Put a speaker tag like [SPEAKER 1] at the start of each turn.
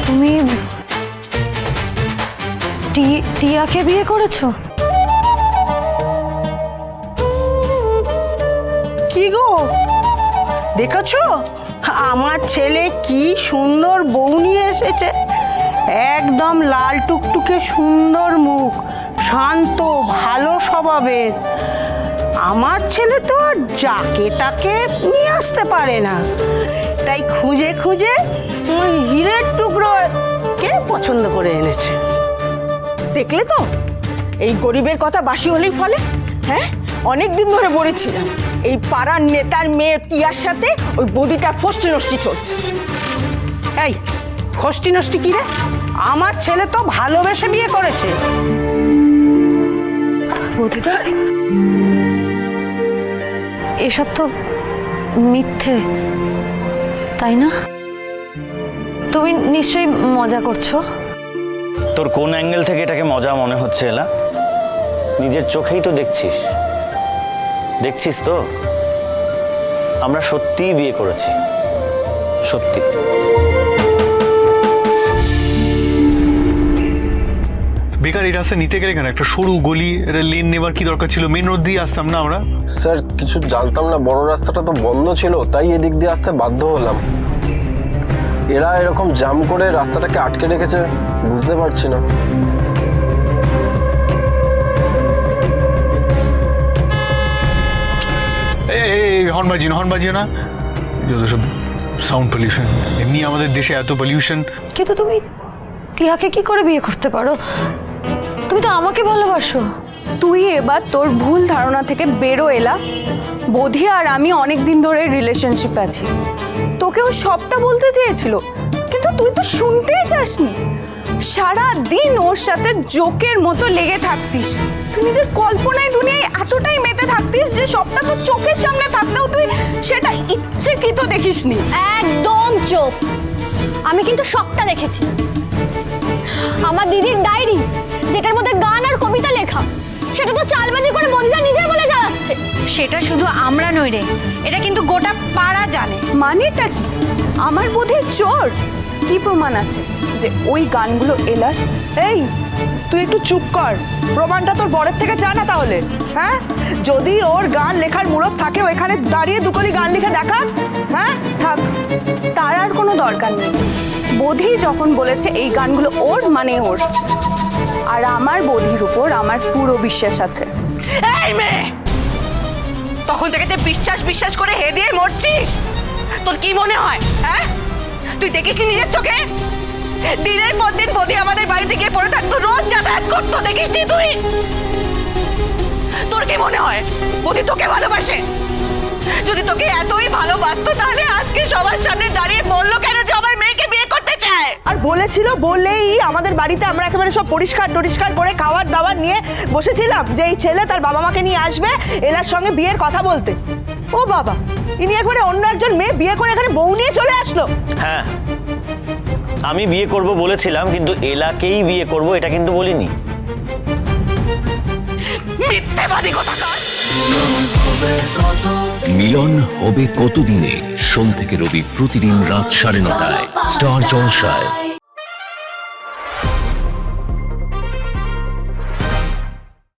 [SPEAKER 1] তুমি টিয়াকে বিয়ে করেছো?
[SPEAKER 2] কি গো, দেখেছো আমার ছেলে কি সুন্দর বউ নিয়ে এসেছে। একদম লাল টুকটুকে সুন্দর মুখ, শান্ত ভালো স্বভাবের। আমার ছেলে তো যাকে তাকে নিয়ে আসতে পারে না, তাই খুঁজে খুঁজে হীরের টুকরো কে পছন্দ করে এনেছে।
[SPEAKER 3] দেখলে তো এই গরিবের কথা বাসি হলেই ফলে। হ্যাঁ, অনেক দিন ধরে বলেছিলাম এই পাড়ার নেতার মেয়ে টিয়ার সাথে ওই বদিটার ফষ্টি নষ্টি চলছে।
[SPEAKER 2] এই ফষ্টি নষ্টি কি রে? আমার ছেলে তো ভালোবেসে বিয়ে করেছে।
[SPEAKER 1] বৌদিদা, এসব তো মিথ্যে, তাই না? তুমি নিশ্চয়ই মজা করছো।
[SPEAKER 4] তোর কোন অ্যাঙ্গেল থেকে এটাকে মজা মনে হচ্ছে এলা? নিজের চোখেই তো দেখছিস। দেখছিস তো আমরা সত্যিই বিয়ে করেছি, সত্যি।
[SPEAKER 5] বেকার এই রাস্তা নিতে গেলে কেন? একটা সরু গলি, এটা লেন নেবার কি দরকার ছিল? মেন রোড দিয়ে আসতাম না আমরা?
[SPEAKER 6] স্যার কিছু জানতাম না, বড় রাস্তাটা তো বন্ধ ছিল, তাই এদিক দিয়ে আসতে বাধ্য হলাম। এরা এরকম জাম করে রাস্তাটাকে আটকে রেখেছে, বুঝতে পারছি না।
[SPEAKER 5] হর্ন বাজিও না, যত সব সাউন্ড পলিউশন। এমনি আমাদের দেশে এত পলিউশন।
[SPEAKER 1] কিন্তু তুমি টিয়াকে কি করে বিয়ে করতে পারো? তুমি তো আমাকে ভালোবাসো।
[SPEAKER 3] তুই এবার তোর ভুল ধারণা থেকে বেরো এলা। বোধি আর আমি অনেক দিন ধরে রিলেশনশিপে আছি। তোকেও সবটা বলতে চেয়েছিল, কিন্তু তুই তো শুনতেই চাসনি। সারা দিন ওর সাথে জোকের মতো লেগে থাকতিস। তুই নিজের কল্পনায় দুনিয়ায় এতটাই মেতে থাকতিস যে সবটা তো চোখের সামনে থাকতেও তুই সেটা ইচ্ছেকৃত দেখিসনি।
[SPEAKER 7] একদম চুপ। আমি কিন্তু সবটা দেখেছি। আমার দিদির ডায়েরি, যেটার মধ্যে গান আর কবিতা লেখা, সেটা তো চালবাজি করে বদিদা নিজের বলে চালাচ্ছে।
[SPEAKER 8] সেটা শুধু আমরা নই রে, এটা কিন্তু গোটা পাড়া জানে।
[SPEAKER 3] মানেটা কি? আমার বোধে চোর। কি প্রমাণ আছে যে ওই গানগুলো এলার?
[SPEAKER 2] এই তুই একটু চুপ কর, প্রমাণটা তোর বরের থেকে জানা তাহলে। হ্যাঁ, যদি ওর গান লেখার মুরত থাকে ওইখানে দাঁড়িয়ে দুকলি গান লিখে দেখা। হ্যাঁ
[SPEAKER 3] থাক, তার আর কোনো দরকার নেই। বোধি যখন বলেছে এই গানগুলো ওর, মানে ওর। আর আমার বোধির উপর আমার পুরো বিশ্বাস আছে।
[SPEAKER 2] এই মেয়ে, তখন থেকে যে বিশ্বাস করে হে দিয়ে মরছিস, তোর কি মনে হয়? হ্যাঁ, তুই দেখিসনি নিজের চোখে? দিনের পর দিন বোধি আমাদের বাড়িতে গিয়ে পড়ে থাকতো, রোজ যাতায়াত করতো, দেখিসনি তুই? তোর কি মনে হয় বোধি তোকে ভালোবাসে? যদি তোকে এতই ভালোবাসতো তাহলে আজকে সবার সামনে দাঁড়িয়ে বললো কেন যে আমার মেয়েকে বিয়ে করতে চায়? আর বলেছিল বলেই আমাদের বাড়িতে আমরা একেবারে সব পরিষ্কার করে খাবার দাবার নিয়ে বসেছিলাম যে এই ছেলে তার বাবা মাকে নিয়ে আসবে এলার সঙ্গে বিয়ের কথা বলতে। ও বাবা, ইনি একবারে অন্য একজন মেয়ে বিয়ে করে এখানে বউ নিয়ে চলে আসলো।
[SPEAKER 4] হ্যাঁ, আমি বিয়ে করব বলেছিলাম, কিন্তু এলাকেই বিয়ে করব এটা কিন্তু বলিনি।
[SPEAKER 2] মিথ্যেবাদী কোথাকার।
[SPEAKER 9] মিলন হবে কতদিনে? সোম থেকে রবি প্রতিদিন রাত 9:30টায় স্টার জলসায়।